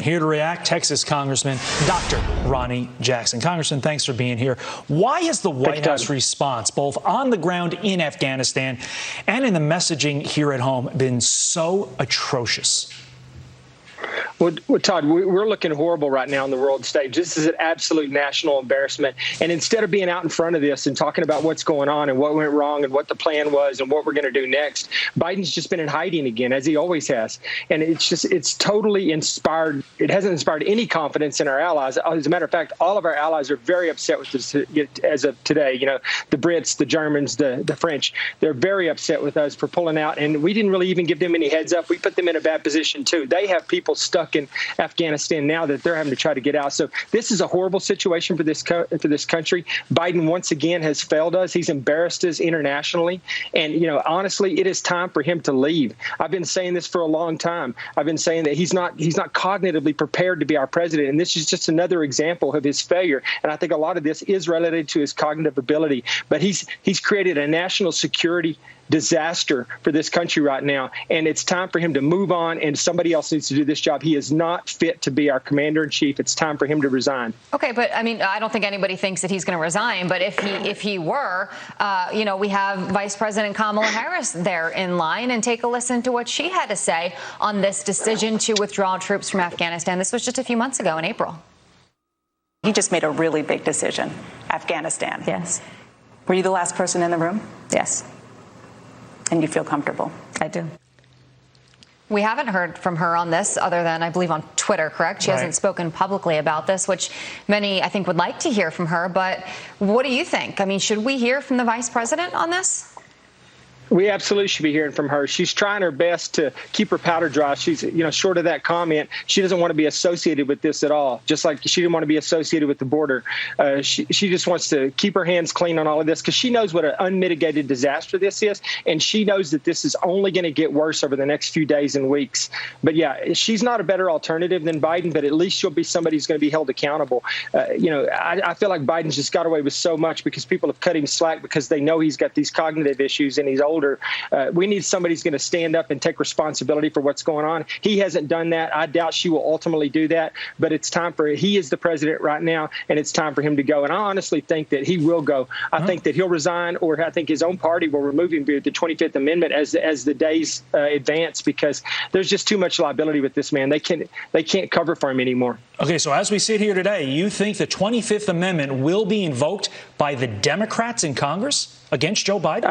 Here to react, Texas Congressman Dr. Ronny Jackson. Congressman, thanks for being here. Why has the White House response, both on the ground in Afghanistan and in the messaging here at home, been so atrocious? Well, Todd, we're looking horrible right now on the world stage. This is an absolute national embarrassment. And instead of being out in front of this and talking about what's going on and what went wrong and what the plan was and what we're going to do next, Biden's just been in hiding again, as he always has. And it's totally inspired. It hasn't inspired any confidence in our allies. As a matter of fact, all of our allies are very upset with this as of today. You know, the Brits, the Germans, the French, they're very upset with us for pulling out. And we didn't really even give them any heads up. We put them in a bad position, too. They have people stuck in Afghanistan now that they're having to try to get out. So this is a horrible situation for this country. Biden once again has failed us. He's embarrassed us internationally. And, you know, honestly, it is time for him to leave. I've been saying this for a long time. I've been saying that he's not cognitively prepared to be our president. And this is just another example of his failure. And I think a lot of this is related to his cognitive ability. But he's created a national security disaster for this country right now, and it's time for him to move on, and somebody else needs to do this job. He is not fit to be our commander-in-chief. It's time for him to resign. Okay, but I mean, I don't think anybody thinks that he's going to resign, but if he were, you know, we have Vice President Kamala Harris there in line, and take a listen to what she had to say on this decision to withdraw troops from Afghanistan. This was just a few months ago in April. He just made a really big decision. Afghanistan. Yes. Were you the last person in the room? Yes. And you feel comfortable? I do. We haven't heard from her on this other than, I believe, on Twitter, correct? She hasn't spoken publicly about this, which many, I think, would like to hear from her. But what do you think? I mean, should we hear from the vice president on this? We absolutely should be hearing from her. She's trying her best to keep her powder dry. She's, you know, short of that comment, she doesn't want to be associated with this at all, just like she didn't want to be associated with the border. She just wants to keep her hands clean on all of this because she knows what an unmitigated disaster this is, and she knows that this is only going to get worse over the next few days and weeks. But, yeah, she's not a better alternative than Biden, but at least she'll be somebody who's going to be held accountable. You know, I feel like Biden's just got away with so much because people have cut him slack because they know he's got these cognitive issues and he's older. We need somebody who's going to stand up and take responsibility for what's going on. He hasn't done that. I doubt she will ultimately do that, but it's time for he is the president right now, and it's time for him to go. And I honestly think that he will go. I think that he'll resign, or I think his own party will remove him with the 25th Amendment as the days advance, because there's just too much liability with this man. They can't cover for him anymore. Okay, so as we sit here today, you think the 25th Amendment will be invoked by the Democrats in Congress against Joe Biden?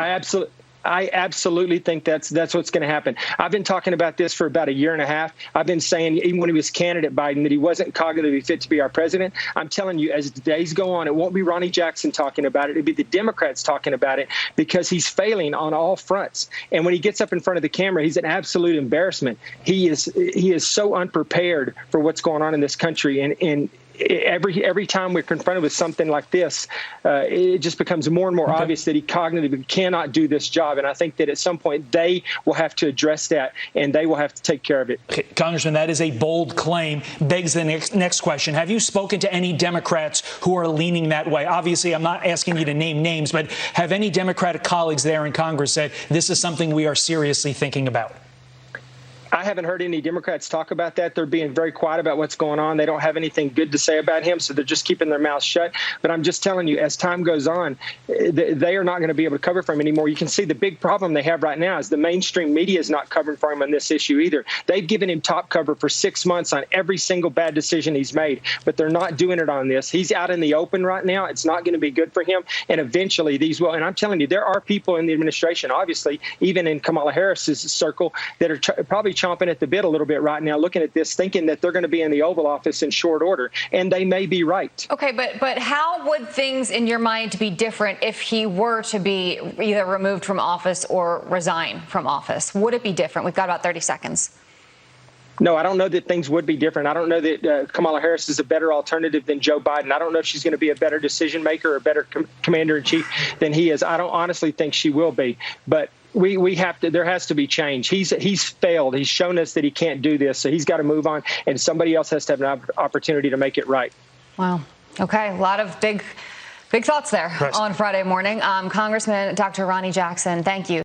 I absolutely think that's what's going to happen. I've been talking about this for about a year and a half. I've been saying, even when he was candidate Biden, that he wasn't cognitively fit to be our president. I'm telling you, as the days go on, it won't be Ronny Jackson talking about it. It'll be the Democrats talking about it, because he's failing on all fronts. And when he gets up in front of the camera, he's an absolute embarrassment. He is so unprepared for what's going on in this country. And every time we're confronted with something like this, it just becomes more and more obvious that he cognitively cannot do this job. And I think that at some point they will have to address that, and they will have to take care of it. Okay, Congressman, that is a bold claim. Begs the next question. Have you spoken to any Democrats who are leaning that way? Obviously, I'm not asking you to name names, but have any Democratic colleagues there in Congress said this is something we are seriously thinking about? I haven't heard any Democrats talk about that. They're being very quiet about what's going on. They don't have anything good to say about him, so they're just keeping their mouths shut. But I'm just telling you, as time goes on, they are not going to be able to cover for him anymore. You can see the big problem they have right now is the mainstream media is not covering for him on this issue either. They've given him top cover for 6 months on every single bad decision he's made, but they're not doing it on this. He's out in the open right now. It's not going to be good for him, and eventually these will. And I'm telling you, there are people in the administration, obviously, even in Kamala Harris's circle, that are probably chomping at the bit a little bit right now, looking at this, thinking that they're going to be in the Oval Office in short order, and they may be right. Okay, but how would things in your mind be different if he were to be either removed from office or resign from office? Would it be different? We've got about 30 seconds. No, I don't know that things would be different. I don't know that Kamala Harris is a better alternative than Joe Biden. I don't know if she's going to be a better decision maker or a better commander-in-chief than he is. I don't honestly think she will be, but we have to. There has to be change. He's failed. He's shown us that he can't do this, so he's got to move on, and somebody else has to have an opportunity to make it right. Wow. Okay, a lot of big thoughts there on Friday morning. Congressman Dr. Ronny Jackson, thank you.